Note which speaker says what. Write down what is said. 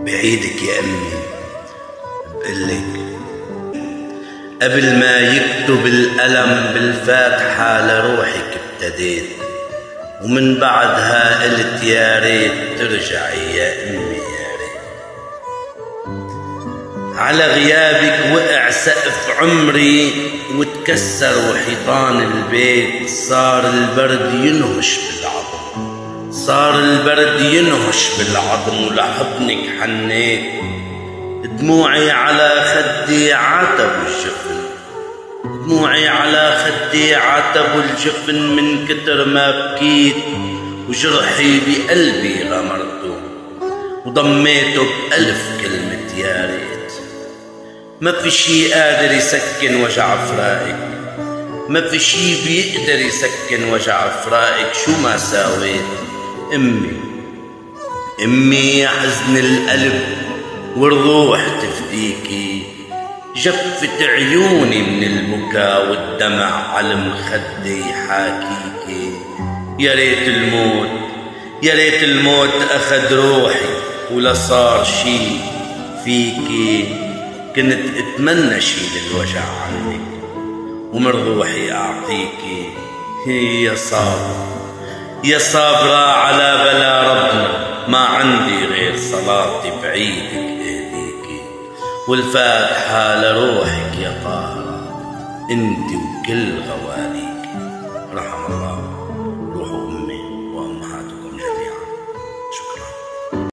Speaker 1: بعيدك يا أمي بقلك قبل ما يكتب الألم بالفاتحة لروحك ابتديت، ومن بعدها قلت يا ريت ترجعي يا أمي يا ريت. على غيابك وقع سقف عمري وتكسر وحيطان البيت، صار البرد ينهش بالعظم، صار البرد ينهش بالعظم، ولحضنك حنيت. دموعي على خدي عاتب الجفن، دموعي على خدي عاتب الجفن، من كتر ما بكيت وجرحي بقلبي غمرته، وضميته بألف كلمة يا ريت. ما في شي قادر يسكن وجع فراقك، ما في شي بيقدر يسكن وجع فراقك، شو ما ساويت أمي أمي يا حزن القلب والروح تفديكي. جفت عيوني من البكاء والدمع على المخدة يحاكيكي. يا ريت الموت يا ريت الموت أخذ روحي، ولا صار شي فيكي. كنت اتمنى شيل الوجع عنك ومن روحي أعطيكي. يا صابر يا صابرة على بلا ربنا، ما عندي غير صلاتي بعيدك اهديكي، والفاتحة لروحك يا طاهرة انت وكل غوالي.